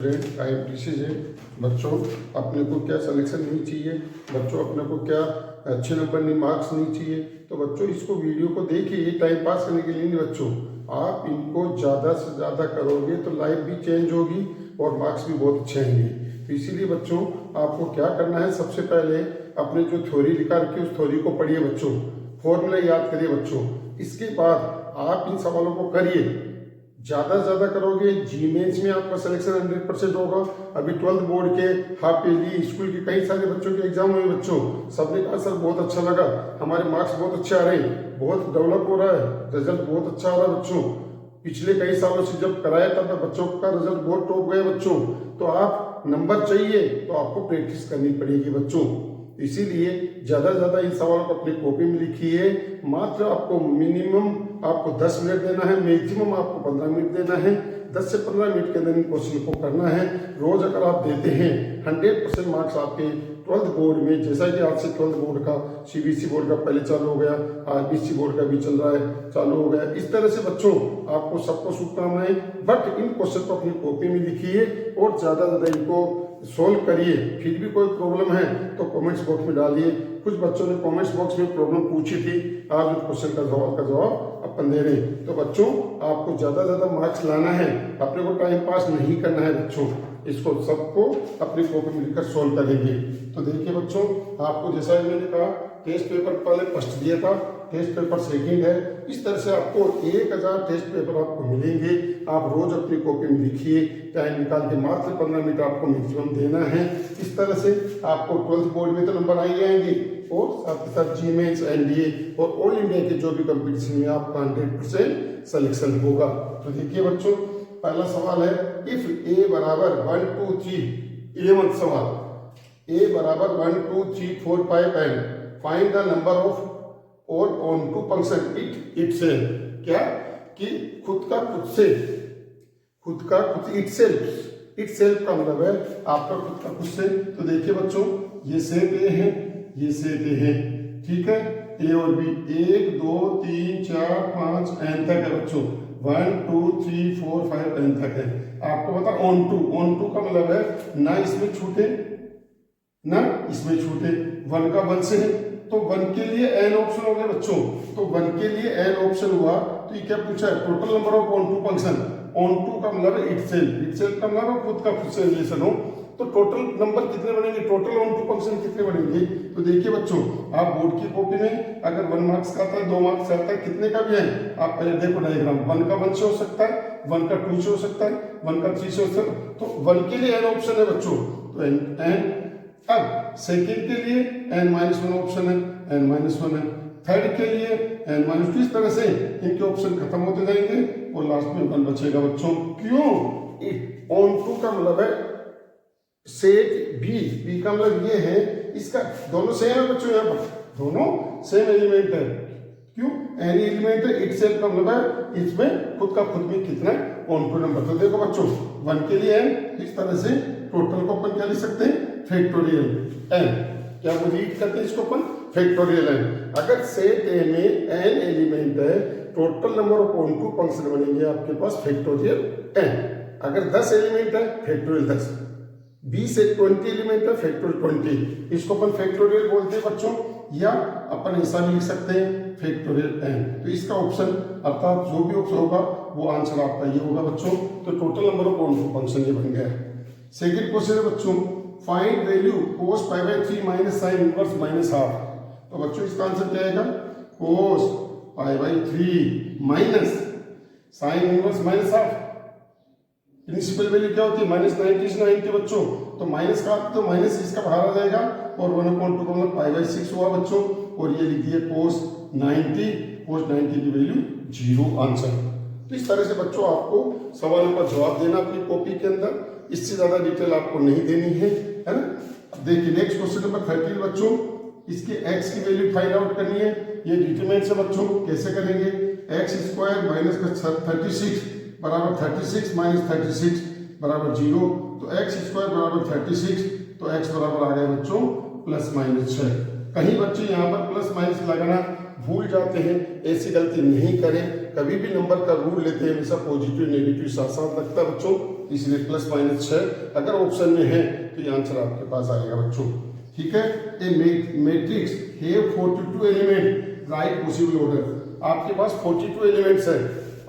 Time disease है बच्चों। अपने को क्या सिलेक्शन नहीं चाहिए बच्चों, अपने को क्या अच्छे नंबर नहीं, मार्क्स नहीं चाहिए। तो बच्चों इसको वीडियो को देखिए, ये टाइम पास करने के लिए नहीं बच्चों। आप इनको ज़्यादा से ज़्यादा करोगे तो लाइफ भी चेंज होगी और मार्क्स भी बहुत अच्छे आएंगे। तो इसीलिए बच्चों आपको क्या करना है, सबसे पहले अपने जो थ्योरी लिखा रखी है उस थ्योरी को पढ़िए बच्चों, फॉर्मूला याद करिए बच्चों। इसके बाद आप इन सवालों को करिए, ज़्यादा से ज़्यादा करोगे जी मेंस में आपका सिलेक्शन 100% होगा। अभी 12th बोर्ड के, हाफ ईयरली स्कूल के कई सारे बच्चों के एग्जाम हुए बच्चों, सबने कहा सर बहुत अच्छा लगा, हमारे मार्क्स बहुत अच्छे आ रहे हैं, बहुत डेवलप हो रहा है, रिजल्ट बहुत अच्छा आ रहा है बच्चों। पिछले कई सालों से जब कराया तब बच्चों का रिजल्ट बहुत टॉप गया बच्चों। तो आप नंबर चाहिए तो आपको प्रैक्टिस करनी पड़ेगी बच्चों। इसीलिए ज़्यादा से ज़्यादा इन सवालों को अपनी कॉपी में लिखिए। मात्र आपको मिनिमम आपको 10 मिनट देना है, मैक्सिमम आपको 15 मिनट देना है। 10 से 15 मिनट के अंदर इन क्वेश्चन को करना है। रोज अगर आप देते हैं 100% मार्क्स आपके 12th बोर्ड में, जैसा कि आज से 12th बोर्ड का, सीबीएसई बोर्ड का पहले चालू हो गया, आईसीएसई बोर्ड का भी चल रहा है, चालू हो गया। इस तरह से बच्चों आपको सबको शुभकामनाएं। बट इन क्वेश्चन को अपनी कॉपी में लिखिए और ज़्यादा से ज़्यादा इनको सोल्व करिए। फिर भी कोई प्रॉब्लम है तो कमेंट्स बॉक्स में डालिए। कुछ बच्चों ने कमेंट्स बॉक्स में प्रॉब्लम पूछी थी, आज उस क्वेश्चन का जवाब अपन दे रहे हैं। तो बच्चों आपको ज़्यादा से ज़्यादा मार्क्स लाना है, अपने को टाइम पास नहीं करना है बच्चों। इसको सबको अपनी कॉपी में लिखकर सोल्व करेंगे। तो देखिए बच्चों, आपको जैसा मैंने कहा टेस्ट पेपर पहले फर्स्ट दिया था, टेस्ट पेपर सेकंड है। इस तरह से आपको 1000 टेस्ट पेपर आपको मिलेंगे। आप रोज अपनी कॉपी में लिखिए, टाइम निकाल के मात्र 15 मिनट आपको मैक्सिमम देना है। इस तरह से आपको 12th बोर्ड में तो नंबर आ ही आएंगे और साथ ही साथ जी मेंस, एनडीए और ऑल इंडिया के जो भी कंपटीशन में आपका 100% सिलेक्शन होगा। तो देखिए बच्चों, पहला सवाल है इफ ए बराबर 1 2 3, 11वां सवाल, ए बराबर 1 2 3 4 5 and find the number of और ऑन टू फंक्शन इट से। क्या कि खुद का इट सेल्फ का मतलब है आपका खुद का खुद से। तो देखिए बच्चों, ये सेट ए है, ये सेट ए है, ठीक है, ए और बी 1 2 3 4 5 एन तक है बच्चों, 1 2 3 4 5 एन तक है। आपको पता ऑन टू का मतलब है ना इसमें छूटे ना इसमें छूटे। 1 का 1 से है तो 1 के लिए एन ऑप्शन हो गया बच्चों। तो 1 के लिए एन ऑप्शन हुआ। तो ये क्या पूछा है, total number of onto function. Onto का मतलब है इटसेल्फ का मतलब है खुद का खुद से रिलेशन हो। तो टोटल नंबर कितने बनेंगे, टोटल ऑन टू फंक्शन कितने बनेंगे। तो देखिए बच्चों, आप बोर्ड की कॉपी में अगर 1 मार्क्स का आता है, 2 मार्क्स का आता है, कितने का भी है आप पहले देखो डायग्राम। 1 का 1 से हो सकता है, 1 का 2 से हो सकता है, 1 का 3 से हो सकता है। तो 1 के लिए एन ऑप्शन है बच्चों, तो एन। अब सेकेंड के लिए n-1 ऑप्शन है, n-1 है। थर्ड के लिए n-2। इस तरह से इनके ऑप्शन खत्म होते जाएंगे और लास्ट में 1 बचेगा बच्चों। क्यों, ऑन टू का मतलब है सेट बी का मतलब ये है, इसका दोनों सेम है बच्चों, यहाँ पर दोनों सेम एलिमेंट है। क्यों, एनी एलिमेंट है, इटसेल्फ का मतलब है इसमें खुद का खुद में कितना ऑन टू नंबर। तो देखो बच्चों, 1 के लिए n, इस तरह से टोटल को अपन क्या लिख सकते हैं, फैक्टोरियल n। क्या वो रीड करते हैं इसको अपन, फैक्टोरियल n। अगर सेट ए में n एलिमेंट है, total number of onto function बनेंगे आपके पास फैक्टोरियल n। अगर 10 एलिमेंट है, फैक्टोरियल 10। 20 से 20 एलिमेंट है, फैक्टोरियल 20। इसको अपन फैक्टोरियल बोलते हैं बच्चों, या अपन ऐसा भी लिख सकते हैं फैक्टोरियल n। तो इसका ऑप्शन अर्थात जो भी ऑप्शन होगा वो आंसर आपका ये होगा बच्चों। तो total number of onto function ये बन गया। सेकेंड क्वेश्चन है बच्चों, find value cos π/3 minus sine inverse minus half. तो बच्चों इसका आंसर क्या आएगा, cos π/3 minus sine inverse minus half. Principal value क्या होती है, -90 से 90 बच्चों। तो माइनस का तो माइनस इसका बाहर आ जाएगा और 1/2 का मतलब π/6 हुआ बच्चों। और ये लिख दिए cos 90 की वैल्यू 0 आंसर। तो इस तरह से बच्चों आपको सवालों का जवाब देना अपनी कॉपी के अंदर, इससे ज्यादा डिटेल आपको नहीं देनी है ना। अब देखिए नेक्स्ट क्वेश्चन नंबर 13 बच्चों, इसके x की वैल्यू फाइंड आउट करनी है। ये डिटरमिनेंट से बच्चों कैसे करेंगे, x² माइनस 36 बराबर 36 माइनस 36 बराबर 0। तो x² बराबर 36, तो x बराबर आ गया बच्चों +/6। कहीं बच्चे यहाँ पर प्लस माइनस लगाना भूल जाते हैं, ऐसी गलती नहीं करें। कभी भी नंबर का रूल लेते हैं हमेशा पॉजिटिव नेगेटिव साथ साथ लगता है बच्चों। इसलिए प्लस माइनस 6 अगर ऑप्शन में है तो ये आंसर आपके पास आएगा बच्चों। ठीक है, A matrix have 42 element, right possible order. आपके पास 42 एलिमेंट्स है,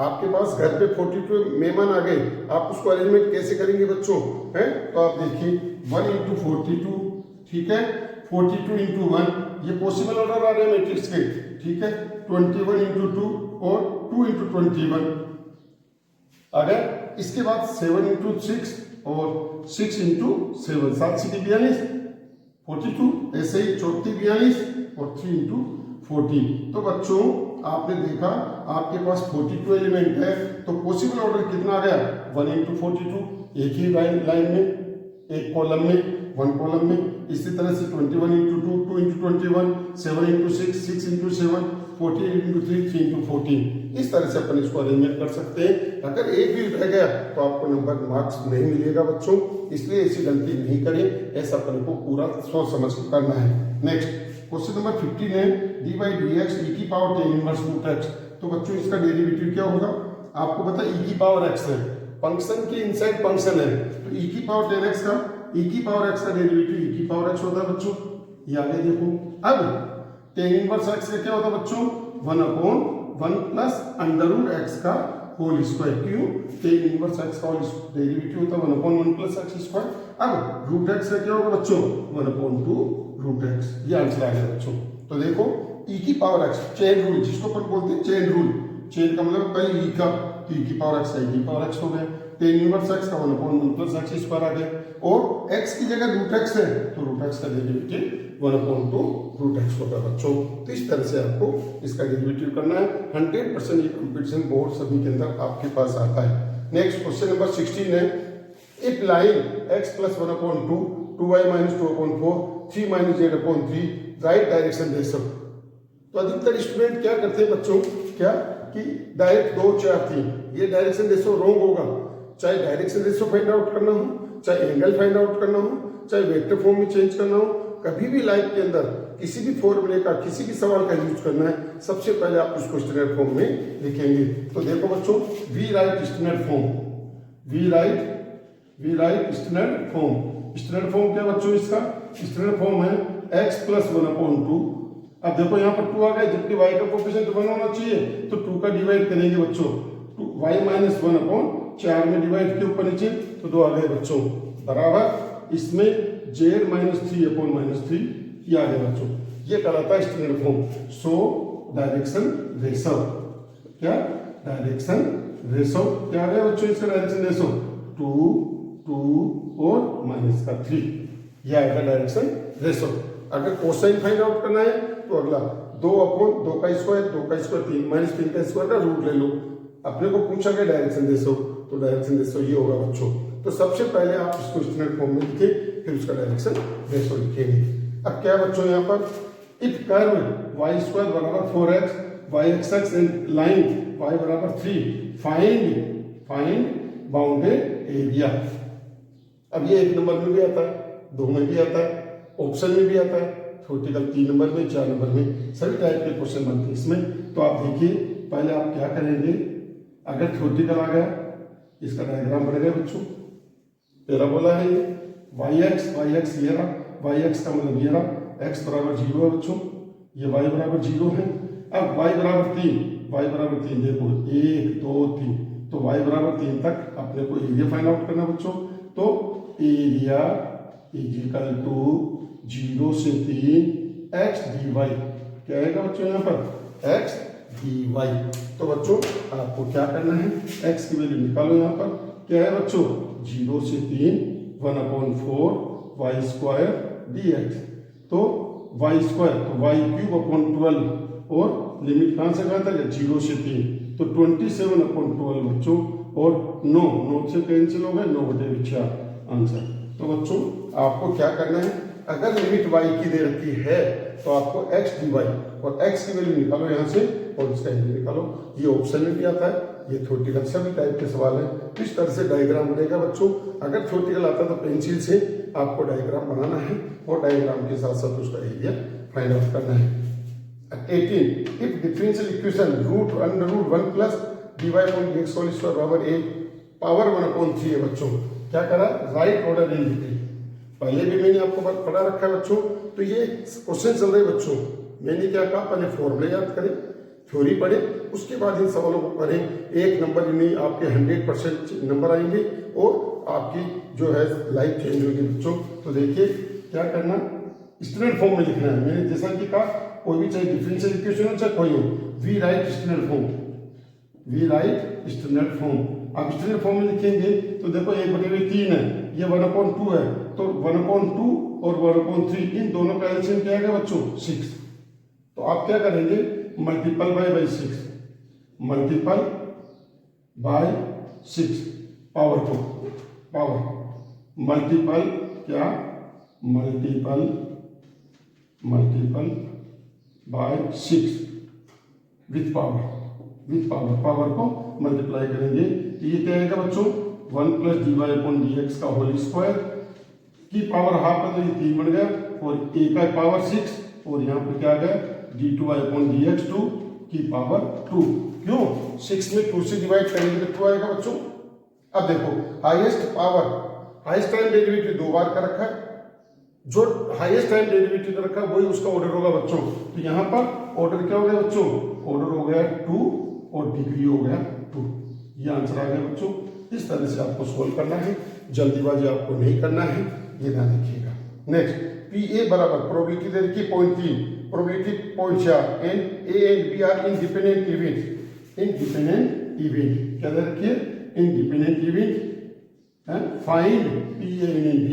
आपके पास घर पे 42 मेहमान आ गए, आप उसको अरेंजमेंट कैसे करेंगे बच्चों? है तो आप देखिए 1 into 42, ठीक है, 42 into 1, ये पॉसिबल ऑर्डर आ रहे हैं मैट्रिक्स के। ठीक है, 21 into 2 और 2 into 21 आ गया। इसके बाद 7 into 6 और 6 into 7, 7 सीधी 42, 42, ऐसे ही 34 42 और 3 into 14। तो बच्चों आपने देखा आपके पास 42 एलिमेंट है, तो पॉसिबल ऑर्डर कितना आ गया? 1 into 42, एक ही लाइन में, एक कॉलम में, 1 कॉलम में। इसी तरह से 21 into 2, 2 into 21, 7 into 6, 6 into 7, 14 into 3, 3 into 14। इस तरह से अपन इसको अरेंजमेंट कर सकते हैं। अगर एक भी रह गया तो आपको नंबर मार्क्स नहीं मिलेगा बच्चों, इसलिए ऐसी गलती नहीं करें, ऐसा अपन को पूरा सोच समझ कर करना है। नेक्स्ट क्वेश्चन नंबर 15 है, डी बाई डी एक्स ई की पावर 10 इनवर्स रूट एक्स। तो बच्चों इसका डेरिवेटिव क्या होगा? आपको पता है ई की पावर एक्स है, फंक्शन के इनसाइड फंक्शन है, तो ई की पावर 10 एक्स का, ई की पावर एक्स का डेरिवेटिव ई की पावर एक्स होता है बच्चों। ये आगे देखो, अब 10 इनवर्स एक्स का क्या होता है बच्चों? 1/1 प्लस अंडर रूट एक्स का होल स्क्वायर। क्यों? 10 इनवर्स एक्स का डेरिवेटिव होता है 1/1 प्लस एक्स स्क्वायर। अब रूट एक्स का क्या होगा बच्चों? 1/2 रूट एक्स। ये आंसर आ गया बच्चों। तो देखो ई की पावर एक्स, चेन रूल जिसको अपन बोलते हैं चेन रूल, चेन का मतलब पहले ई का, तो ई की पावर एक्स का ई की पावर एक्स हो गया, 10 इनवर्स एक्स का 1/1 प्लस एक्स स्क्वायर आ गया, और एक्स की जगह रूट एक्स है तो रूट एक्स का डेरिवेटिव 1/2 रूट एक्स होगा बच्चों। तो इस तरह से आपको इसका डेरिवेटिव करना है। 100% ये कंपटीशन बोर्ड सभी के अंदर आपके पास आता है। नेक्स्ट क्वेश्चन नंबर 16 है, if line x plus 1/2, 2y minus 2/4, 3 minus z/3, right direction ratio. तो अधिकतर स्टूडेंट क्या करते हैं बच्चों, क्या कि डायरेक्ट 2 4 3, ये डायरेक्शन रेशो रॉन्ग होगा। चाहे डायरेक्शन रेशो फाइंड आउट करना हो, चाहे एंगल फाइंड आउट करना हो, चाहे वेक्टर फॉर्म में चेंज करना हो, कभी भी लाइफ के अंदर किसी भी फॉर्मूले का, किसी भी सवाल का यूज करना है, सबसे पहले आप उसको स्टैंडर्ड फॉर्म में लिखेंगे। तो देखो बच्चों, we write standard form, we write standard form. Standard form क्या बच्चों? इसका स्टैंडर्ड फॉर्म है x plus 1/2। अब देखो यहाँ पर 2 आ गए, जबकि y का कोएफिशिएंट 1 होना चाहिए, तो 2 का डिवाइड करेंगे बच्चों, y minus 1/4 में डिवाइड के ऊपर नीचे, तो 2 आ गए बच्चों, बराबर इसमें z minus 3/3 ये आ गया बच्चों। ये कहलाता है standard form. So direction ratio, क्या डायरेक्शन रेशो क्या आ गया बच्चों? इसका डायरेक्शन रेशो 2 2 और माइनस का 3, ये आएगा डायरेक्शन रेशो। अगर कोसाइन फाइंड आउट करना है तो अगला 2/2 का स्क्वायर, 2 का स्क्वायर 3 माइनस 3 का स्क्वायर का रूट ले लो। अपने को पूछा गया डायरेक्शन रेशो, तो डायरेक्शन रेशो ये होगा बच्चों। तो सबसे पहले आप इसको स्टैंडर्ड फॉर्म में लिखे, फिर उसका डायरेक्शन रेशो लिखेंगे। अब क्या बच्चों यहाँ पर, इफ कर्व y² बराबर 4x, y axis and line y बराबर 3, फाइंड बाउंडेड एरिया। अब ये 1 नंबर में भी आता है, 2 में भी आता है, ऑप्शन में भी आता है, थ्योरेटिकल 3 नंबर में, 4 नंबर में, सभी टाइप के क्वेश्चन बनते हैं इसमें। तो आप देखिए पहले आप क्या करेंगे, अगर थ्योरेटिकल आ गया इसका डायग्राम बनेगा बच्चों। पैराबोला है ये, y x ये रहा, y x का मतलब ये रहा, x बराबर 0 है बच्चों, ये y बराबर 0 है। अब y बराबर 3 देखो 1 2 3, तो y बराबर 3 तक अपने को एरिया फाइंड आउट करना बच्चों। तो एरिया इज इक्वल टू 0 से 3 x dy, क्या आएगा बच्चों यहाँ पर? x dy। तो बच्चों आपको क्या करना है, x की वैल्यू निकालो यहाँ पर, क्या है बच्चों? 0 से 3 1/4 y² dx। तो y² तो y³ 12, और लिमिट कहाँ से कहाँ तक? 0 से 3, तो 27/12 बच्चों, और 9 से कैंसिल हो गए, 9/6 आंसर। तो बच्चों आपको क्या करना है, अगर लिमिट y की दे रखी है तो आपको x dy और x की वैल्यू निकालो यहाँ से और इसका एरिया निकालो। ये ऑप्शन में भी आता है, ये थ्योरेटिकल सभी टाइप के सवाल है। इस तरह से डायग्राम बनेगा बच्चों। अगर थ्योरेटिकल आता है तो पेंसिल से आपको डायग्राम बनाना है और डायग्राम के साथ साथ उसका एरिया फाइंड आउट करना है। 18 if differential equation √1 plus dy/dx² बराबर 8, पावर 1/3 है बच्चों। क्या करा, राइट ऑर्डर इन डिग्री। पहले भी मैंने आपको पढ़ा रखा है बच्चों। तो ये क्वेश्चन चल रहे बच्चों, मैंने क्या कहा, पहले फॉर्मूले याद करें, थ्योरी पढ़े, उसके बाद इन सवालों को करें। एक नंबर इनमें आपके 100% नंबर आएंगे और आपकी जो है लाइफ चेंज होगी बच्चों। तो देखिए क्या करना, स्टैंडर्ड फॉर्म में लिखना है। मैंने जैसा कि कहा, कोई भी चाहे डिफरेंशियल इक्वेशन हो चाहे कोई हो, we write standard form, we write standard form. आप स्टैंडर्ड फॉर्म में लिखेंगे तो देखो 1/3 है, ये 1/2 है, तो 1/2 और 1/3 इन दोनों का एलसीएम क्या आएगा बच्चों, 6। तो आप क्या करेंगे, multiple bye 6, multiple bye 6, power को पावर मल्टीपल क्या, multiple bye 6 with power, power को मल्टीप्लाई करेंगे। तो ये क्या आएगा बच्चों, 1 + dy/dx का होल स्क्वायर की पावर हाफ है, तो ये 3 बन गया, और a का पावर 6, और यहाँ पर क्या आ गया, d2y/dx 2 की पावर 2। क्यों, 6 में 2 से डिवाइड करेंगे तो 2 आएगा बच्चों। अब देखो highest power, highest time derivative 2 बार का रखा है, जो हाईएस्ट टाइम डेरिवेटिव का रखा है वही उसका ऑर्डर होगा बच्चों। तो यहाँ पर ऑर्डर क्या हो गया बच्चों, ऑर्डर हो गया 2 और डिग्री हो गया 2। ये आंसर आ गया बच्चों। इस तरह से आपको सोल्व करना है, जल्दीबाजी आपको नहीं करना है, ये ध्यान रखिएगा। नेक्स्ट, PA बराबर प्रोबेबिलिटी दे रखी 0.3, probability 0.4 and A and B are independent event. Independent event क्या दे रखी है, independent event, find PA union B,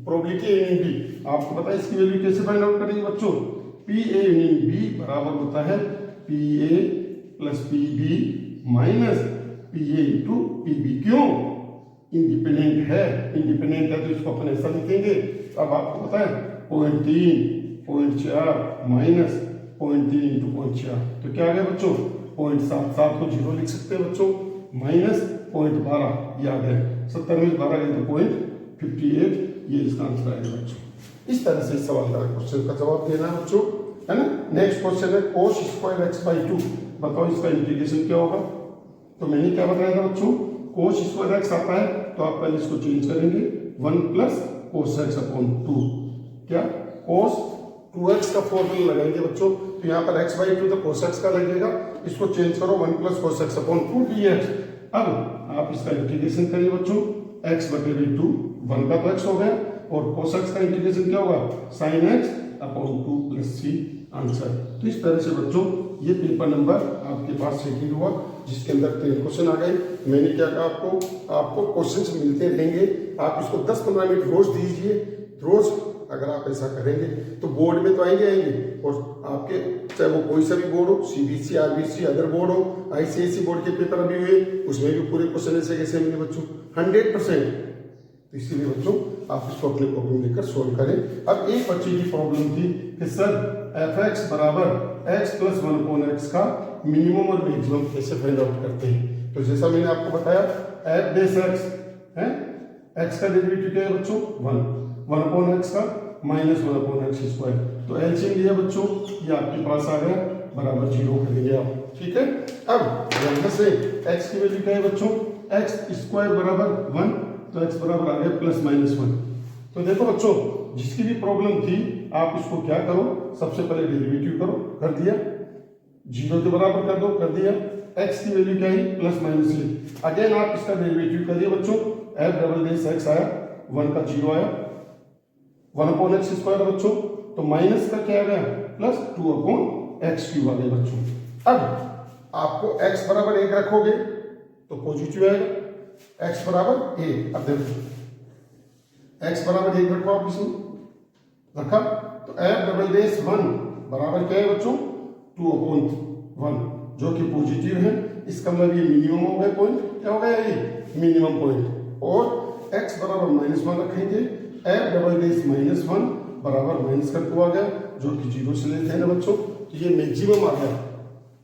probability A union B। आपको पता है इसकी वैल्यू कैसे फाइंड आउट करेंगे बच्चों, PA यूनियन B बराबर होता है PA + PB minus PA × PB। क्यों, इंडिपेंडेंट है, इंडिपेंडेंट है तो इसको अपन ऐसा लिखेंगे। अब आपको पता है 0.3, 0.4 माइनस 0.3 × 0.4, तो क्या आ गया बच्चों, 0.77 को 0 लिख सकते हैं बच्चों, माइनस 0.12 ये आ गया, 70 में 12 गए तो 0.58, ये इसका आंसर आएगा बच्चों। इस तरह से सवाल का क्वेश्चन का जवाब देना है बच्चों, है ना। नेक्स्ट क्वेश्चन है cos² x/2, बताओ इसका इंटीग्रेशन क्या होगा। तो मैंने क्या बताया था बच्चों, cos² x आता है तो आप पहले इसको चेंज करेंगे, 1 + cos x/2, क्या cos 2x का फॉर्मूला लगाएंगे बच्चों। तो यहाँ पर x/2 तो cos x का लगेगा, इसको चेंज करो 1 + cos x/2 dx। अब आप इसका इंटीग्रेशन करिए बच्चों, x/2, 1 का तो x हो गया, और cos x का इंटीग्रेशन क्या होगा, sin x/2 + c आंसर। तो इस तरह से बच्चों ये पेपर नंबर आपके पास सेकंड हुआ, जिसके अंदर 3 क्वेश्चन आ गए। मैंने क्या कहा आपको क्वेश्चंस मिलते रहेंगे, आप इसको 10-15 मिनट रोज दीजिए। रोज अगर आप ऐसा करेंगे तो बोर्ड में तो आएंगे, और आपके चाहे वो कोई सा भी बोर्ड हो, CBSE, RBC, अदर बोर्ड हो, ICSE बोर्ड के पेपर अभी हुए, उसमें भी पूरे क्वेश्चन ऐसे कैसे मिले बच्चों, 100%। तो इसीलिए बच्चों आप इसको अपने प्रॉब्लम लेकर सोल्व करें। अब एक बच्चे की प्रॉब्लम थी कि सर f(x) बराबर x + 1/x का मिनिमम और मैक्सिमम कैसे फाइंड आउट करते हैं। तो जैसा मैंने आपको बताया, f(x) है, x का डेरिवेटिव क्या है बच्चों, 1/x का -1/x²। तो एलसीएम लिया बच्चों, ये आपके पास आ गया, बराबर 0 कर देंगे आप, ठीक है। अब यहाँ से x की वैल्यू क्या है बच्चों, x² बराबर 1, तो x बराबर आ गया +-1। तो देखो बच्चों, जिसकी भी प्रॉब्लम थी आप इसको क्या करो, सबसे पहले डेरिवेटिव करो, कर दिया, 0 के बराबर कर दो, कर दिया। x की वैल्यू क्या है, +-1। अगेन आप इसका डेरिवेटिव करिए बच्चों, f(x) आया, 1 का 0 आया, 1/x² बच्चों, तो माइनस का क्या आ गया, +2/x³ आ गया बच्चों। अब आपको x बराबर 1 रखोगे तो पॉजिटिव आएगा, x बराबर 1। अब देखो x बराबर 1 रखो, आप इसमें रखा, तो f(1) बराबर क्या है बच्चों, 2/1, जो कि पॉजिटिव है। इसका मतलब ये मिनिमम हो गया पॉइंट, क्या हो गया ये मिनिमम पॉइंट। और x बराबर -1 रखेंगे, f(-1) बराबर माइनस का 2 आ गया, जो कि 0 से लेते हैं ना बच्चों, तो ये मैक्सिमम आ गया।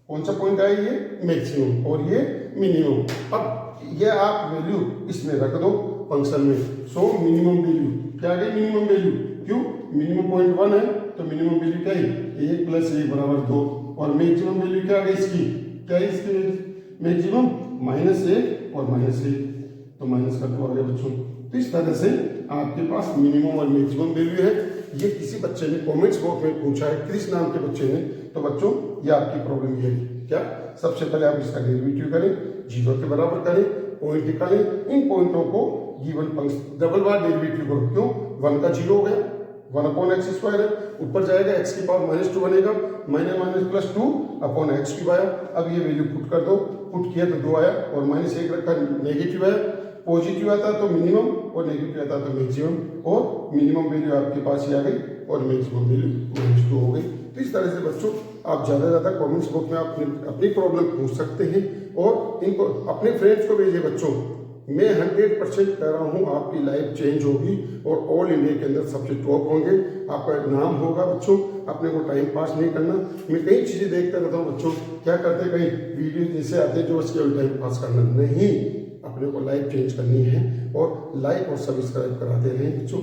कौन सा पॉइंट आया, ये मैक्सिमम और ये मिनिमम। अब ये आप वैल्यू इसमें रख दो फंक्शन में। सो मिनिमम वैल्यू क्या आ गई, मिनिमम वैल्यू, क्यों, मिनिमम पॉइंट 1 है तो मिनिमम वैल्यू क्या है, 1 + 1 बराबर 2, और मैक्सिमम वैल्यू क्या आ गई इसकी, क्या है इसकी मैक्सिमम, -1 और -1। तो माइनस कर दो आगे बच्चों। तो इस तरह से आपके पास मिनिमम और मैक्सिमम वैल्यू है। ये किसी बच्चे ने कमेंट्स बॉक्स में पूछा है, क्रिस नाम के बच्चे ने। तो बच्चों ये आपकी प्रॉब्लम ये है क्या, सबसे पहले आप इसका डेरिवेटिव करें, 0 के बराबर करें, पॉइंट निकालें, इन पॉइंटों को गिवन फंक्शन डबल बार डेरिवेटिव करो। क्यों, 1 का 0 हो गया, 1/x² है, ऊपर जाएगा x की पावर -2 बनेगा, -+2 अपॉन x³ आया। अब ये वैल्यू पुट कर दो, पुट किया तो 2 आया और -1 रखा, नेगेटिव आया। पॉजिटिव आता तो मिनिमम और नेगेटिव आता तो मैक्सिमम, और मिनिमम वैल्यू आपके पास ही आ गई और मैक्सिमम वैल्यू -2 हो गई। तो इस तरह से बच्चों आप ज़्यादा से ज़्यादा कमेंट्स बॉक्स में आप अपनी प्रॉब्लम पूछ सकते हैं और इनको अपने फ्रेंड्स को भेजिए बच्चों। मैं 100% कह रहा हूँ आपकी लाइफ चेंज होगी और ऑल इंडिया के अंदर सबसे टॉप होंगे, आपका नाम होगा बच्चों। अपने को टाइम पास नहीं करना। मैं कई चीज़ें देखता रहता हूँ बच्चों, क्या करते कई वीडियो जैसे आते जो उसके टाइम पास करना नहीं, अपने को लाइफ चेंज करनी है और लाइक और सब्सक्राइब कराते रहें बच्चों।